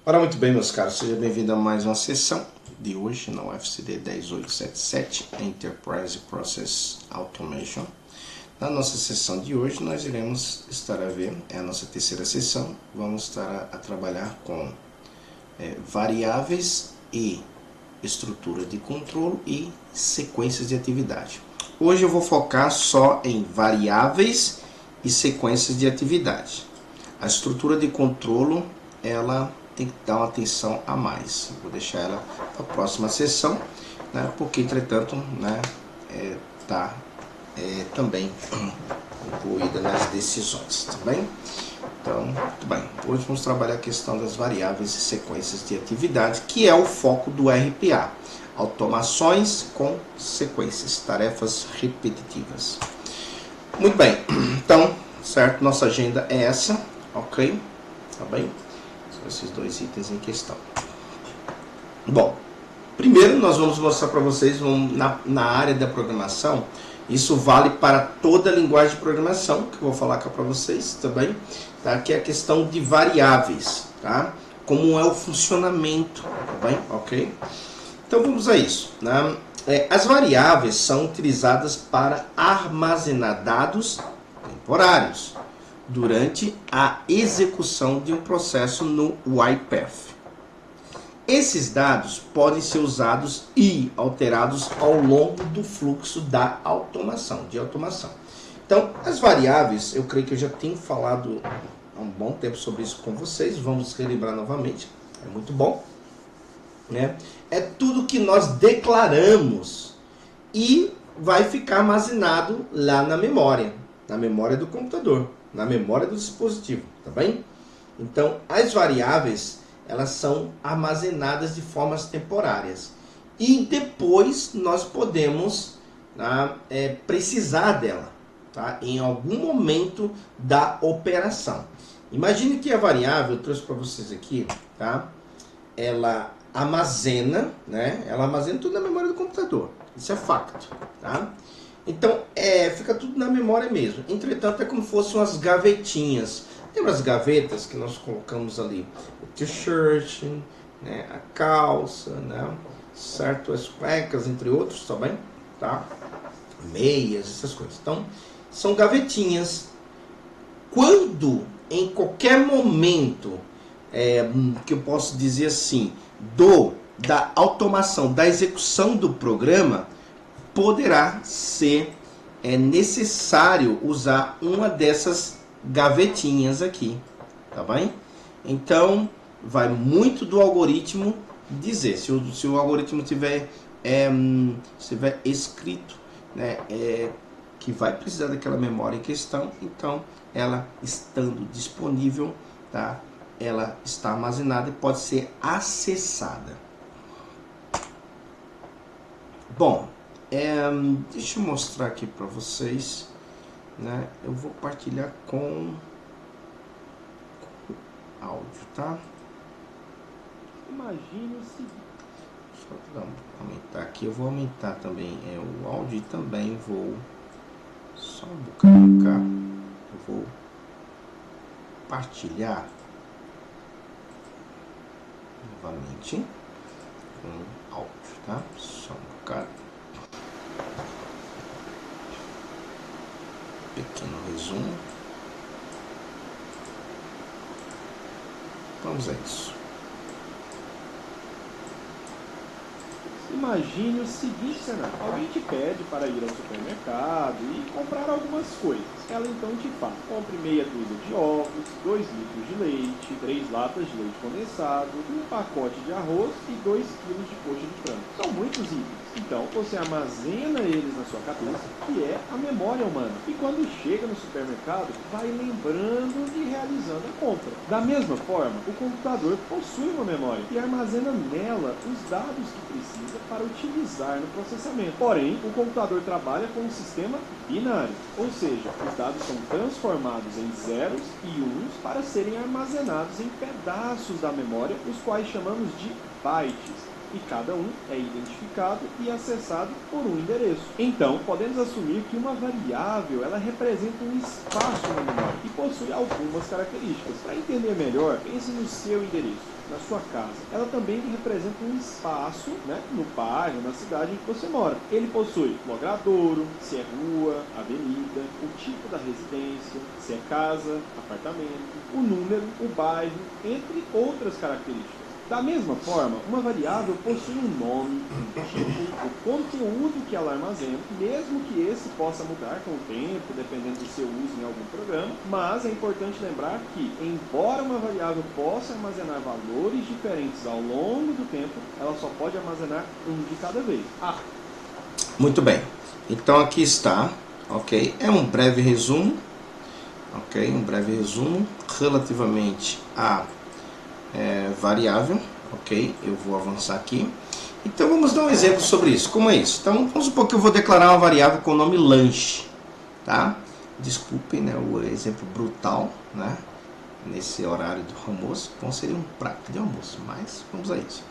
Ora, muito bem, meus caros, seja bem-vindo a mais uma sessão de hoje na UFCD 10877 Enterprise Process Automation. Na nossa sessão de hoje, nós iremos estar a ver, é a nossa terceira sessão, vamos estar a trabalhar com variáveis e estrutura de controle e sequências de atividade. Hoje eu vou focar só em variáveis e sequências de atividade. A estrutura de controle, ela tem que dar uma atenção a mais. Vou deixar ela para a próxima sessão, né, porque, entretanto, né, também incluída nas decisões, tá bem? Então, muito bem. Hoje vamos trabalhar a questão das variáveis e sequências de atividade, que é o foco do RPA. Automações com sequências, tarefas repetitivas. Muito bem. Então, certo? Nossa agenda é essa, ok? Tá bem? São esses dois itens em questão. Bom, primeiro nós vamos mostrar para vocês na área da programação. Isso vale para toda a linguagem de programação, que eu vou falar cá para vocês também, tá? Que é a questão de variáveis, tá? Como é o funcionamento, tá bem? Ok? Então vamos a isso, né? As variáveis são utilizadas para armazenar dados temporários durante a execução de um processo no UiPath. Esses dados podem ser usados e alterados ao longo do fluxo da automação, Então, as variáveis, eu creio que eu já tenho falado há um bom tempo sobre isso com vocês, vamos relembrar novamente, é muito bom, né? É tudo que nós declaramos e vai ficar armazenado lá na memória do computador, na memória do dispositivo, tá bem? Então, as variáveis, elas são armazenadas de formas temporárias. E depois nós podemos precisar dela, tá? Em algum momento da operação. Imagine que a variável, eu trouxe para vocês aqui, tá? Ela armazena, né? Ela armazena tudo na memória do computador. Isso é facto, tá? Então, fica tudo na memória mesmo. Entretanto, é como se fossem umas gavetinhas. Lembra as gavetas que nós colocamos ali? O t-shirt, né? A calça, né? Certo? As cuecas, entre outros, tá bem? Tá? Meias, essas coisas. Então, são gavetinhas. Quando, em qualquer momento, que eu posso dizer assim, da automação, da execução do programa, poderá ser necessário usar uma dessas gavetinhas aqui, tá bem? Então, vai muito do algoritmo dizer, se o algoritmo tiver escrito, né, que vai precisar daquela memória em questão, então ela estando disponível, tá? Ela está armazenada e pode ser acessada. Bom, deixa eu mostrar aqui para vocês, né? Eu vou partilhar com áudio, tá? Imagine o seguinte. Deixa eu aumentar aqui, eu vou aumentar também o áudio e também vou só um bocadinho cá, eu vou partilhar novamente com áudio, tá? Só um bocado. Pequeno resumo. Vamos a isso. Imagine o seguinte cenário. Alguém te pede para ir ao supermercado e comprar algumas coisas. Ela então te fala: compre meia dúzia de ovos, 2 litros de leite, 3 latas de leite condensado, um pacote de arroz e 2 quilos de coxa de frango. São muitos itens. Então você armazena eles na sua cabeça, que é a memória humana. E quando chega no supermercado, vai lembrando e realizando a compra. Da mesma forma, o computador possui uma memória e armazena nela os dados que precisa para utilizar no processamento. Porém, o computador trabalha com um sistema binário, ou seja, os dados são transformados em zeros e uns para serem armazenados em pedaços da memória, os quais chamamos de bytes. e cada um é identificado e acessado por um endereço. Então, podemos assumir que uma variável ela representa um espaço na memória e possui algumas características. Para entender melhor, pense no seu endereço, na sua casa. Ela também representa um espaço, né, no bairro, na cidade em que você mora. Ele possui logradouro, se é rua, avenida, o tipo da residência, se é casa, apartamento, o número, o bairro, entre outras características. Da mesma forma, uma variável possui um nome, um tipo, o conteúdo que ela armazena, mesmo que esse possa mudar com o tempo, dependendo do seu uso em algum programa, mas é importante lembrar que, embora uma variável possa armazenar valores diferentes ao longo do tempo, ela só pode armazenar um de cada vez. Muito bem. Então aqui está, ok? É um breve resumo, ok? Um breve resumo relativamente a variável, ok? Eu vou avançar aqui. Então vamos dar um exemplo sobre isso. Como é isso? Então vamos supor que eu vou declarar uma variável com o nome lanche, tá? Desculpem, né, o exemplo brutal, né? Nesse horário do almoço, então seria um prato de almoço, mas vamos a isso.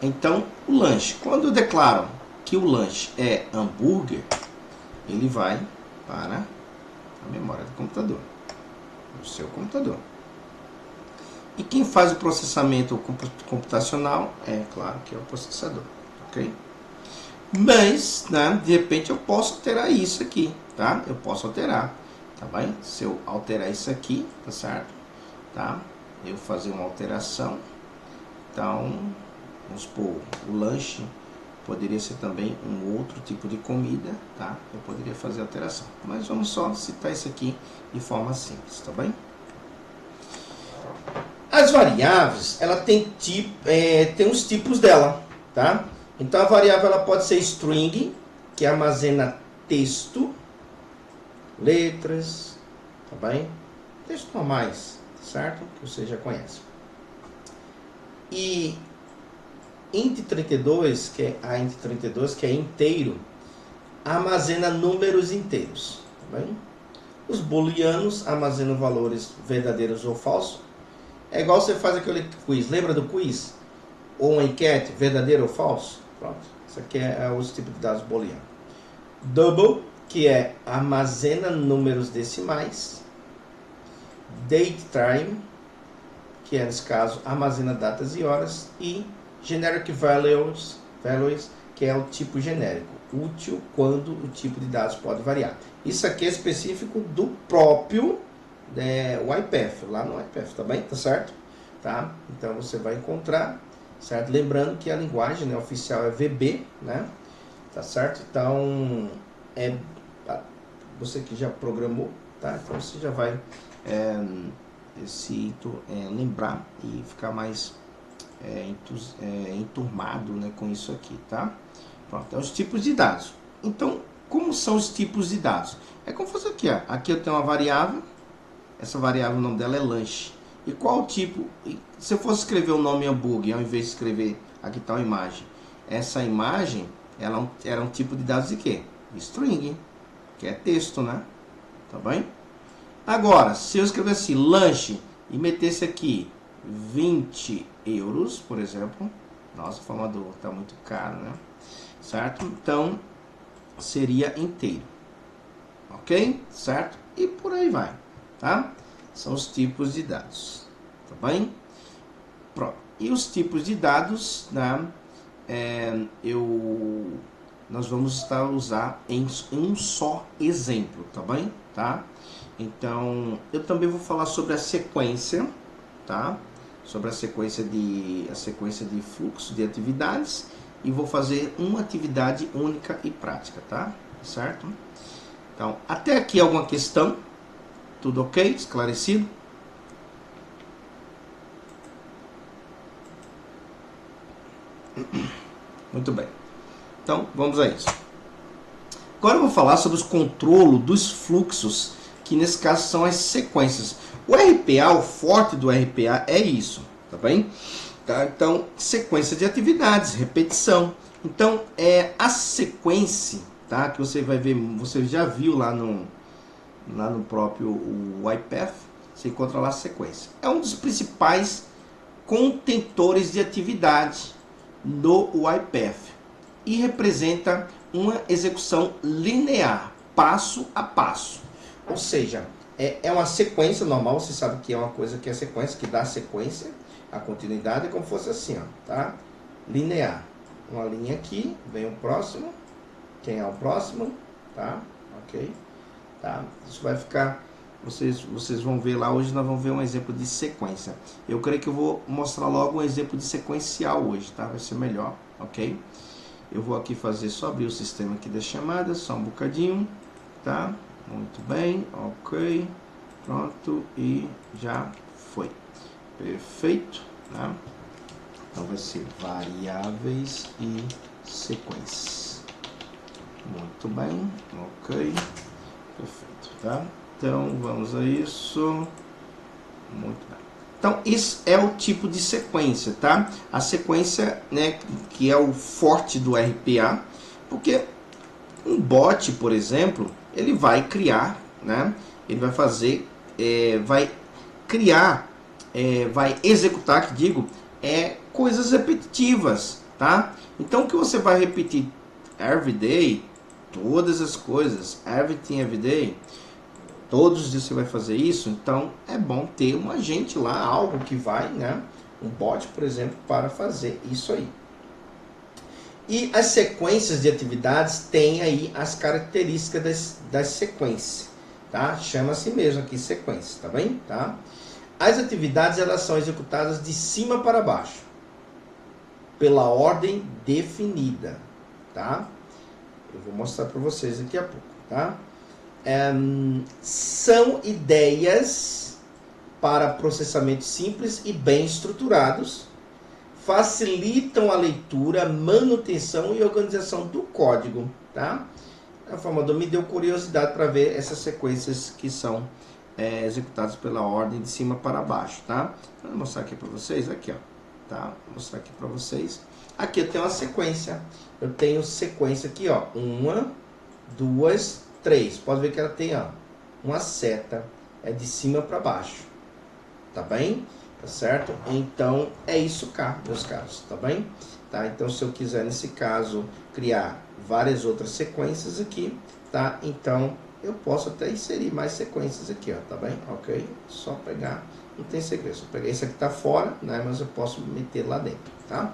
Então o lanche, quando eu declaro que o lanche é hambúrguer, ele vai para a memória do computador, do seu computador. E quem faz o processamento computacional é, claro, que é o processador, ok? Mas, né, de repente eu posso alterar isso aqui, tá? Eu posso alterar, tá bem? Se eu alterar isso aqui, tá certo? Tá? Eu fazer uma alteração, então, vamos supor, o lanche poderia ser também um outro tipo de comida, tá? Eu poderia fazer alteração, mas vamos só citar isso aqui de forma simples, tá bem? As variáveis, ela tem os tipos dela, tá? Então a variável ela pode ser string, que armazena texto, letras, tá bem? Texto normais, certo? Que você já conhece. E int32, que é a int32, que é inteiro, armazena números inteiros, tá bem? Os booleanos armazenam valores verdadeiros ou falsos. É igual você faz aquele quiz, lembra do quiz? Ou uma enquete, verdadeiro ou falso? Pronto, isso aqui é os tipos de dados booleanos. Double, que é armazena números decimais. Datetime, que é nesse caso armazena datas e horas. E generic values, que é o tipo genérico, útil quando o tipo de dados pode variar. Isso aqui é específico do próprio o IPF, lá no IPF, tá bem? Tá certo? Tá? Então você vai encontrar, certo? Lembrando que a linguagem, né, oficial é VB, né? Tá certo? Então, você que já programou, tá? Então você já vai lembrar e ficar mais enturmado, né, com isso aqui, tá? Pronto, é os tipos de dados. Então, como são os tipos de dados? É como fosse aqui, ó. Aqui eu tenho uma variável. Essa variável, o nome dela é lanche. E qual o tipo? Se eu fosse escrever o nome hambúrguer, ao invés de escrever aqui está uma imagem. Essa imagem, ela era um tipo de dados de quê? String, que é texto, né? Tá bem? Agora, se eu escrever assim, lanche, e metesse aqui 20 euros, por exemplo. Nossa, o formador está muito caro, né? Certo? Então, seria inteiro. Ok? Certo? E por aí vai. Tá? São os tipos de dados, tá bem? Pronto. E os tipos de dados, né, nós vamos usar em um só exemplo, tá bem? Tá? Então, eu também vou falar sobre a sequência, tá? Sobre a sequência de fluxo de atividades e vou fazer uma atividade única e prática, tá? Certo? Então, até aqui alguma questão? Tudo ok? Esclarecido? Muito bem. Então, vamos a isso. Agora eu vou falar sobre os controlos dos fluxos, que nesse caso são as sequências. O RPA, o forte do RPA é isso, tá bem? Tá? Então, sequência de atividades, repetição. Então, a sequência, tá? Que você vai ver, você já viu lá no próprio IPF, você encontra lá a sequência. É um dos principais contentores de atividade, no UiPath e representa uma execução linear, passo a passo. Ou seja, é uma sequência normal, você sabe que é uma coisa que é sequência, que dá sequência, a continuidade é como se fosse assim, ó, tá? Linear. Uma linha aqui, vem o próximo, quem é o próximo, tá? Ok? Tá? Isso vai ficar, vocês vão ver lá, hoje nós vamos ver um exemplo de sequência. Eu creio que eu vou mostrar logo um exemplo de sequencial hoje, tá? Vai ser melhor, ok? Eu vou aqui fazer, só abrir o sistema aqui das chamadas, só um bocadinho, tá? Muito bem, ok, pronto, e já foi. Perfeito, né? Então vai ser variáveis e sequências. Muito bem, ok, perfeito, tá? Então vamos a isso. Muito bem. Então isso é o tipo de sequência, tá? A sequência, né, que é o forte do RPA, porque um bot, por exemplo, ele vai criar, né? Ele vai fazer, vai criar, vai executar, que digo, coisas repetitivas, tá? Então o que você vai repetir every day, todas as coisas, everything every day, todos os dias você vai fazer isso, então é bom ter um agente lá, algo que vai, né? Um bot, por exemplo, para fazer isso aí. E as sequências de atividades têm aí as características das sequências, tá? Chama-se mesmo aqui sequência, tá bem? Tá? As atividades, elas são executadas de cima para baixo, pela ordem definida, tá? Eu vou mostrar para vocês daqui a pouco, tá? São ideias para processamento simples e bem estruturados, facilitam a leitura, manutenção e organização do código, tá? A formador me deu curiosidade para ver essas sequências que são executadas pela ordem de cima para baixo, tá? Vou mostrar aqui para vocês, aqui, ó, tá? Vou mostrar aqui para vocês. Aqui eu tenho uma sequência, eu tenho sequência aqui, ó, 1, 2, 3. Pode ver que ela tem, ó, uma seta, é de cima para baixo, tá bem? Tá certo? Então é isso cá, meus caros, tá bem? Tá? Então se eu quiser nesse caso criar várias outras sequências aqui, tá? Então eu posso até inserir mais sequências aqui, ó, tá bem? Ok? Só pegar, não tem segredo, só pegar esse aqui tá fora, né? Mas eu posso meter lá dentro, tá?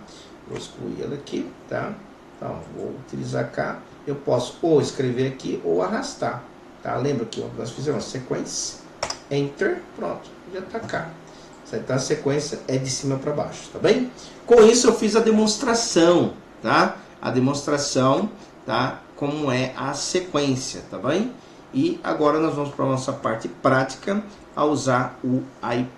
Vou excluir ele aqui, tá? Então vou utilizar cá, eu posso ou escrever aqui ou arrastar, tá? Lembra que nós fizemos sequência, enter, pronto, já tá cá. Então a sequência é de cima para baixo, tá bem? Com isso eu fiz a demonstração, tá? A demonstração, tá? Como é a sequência, tá bem? E agora nós vamos para a nossa parte prática a usar o iPath.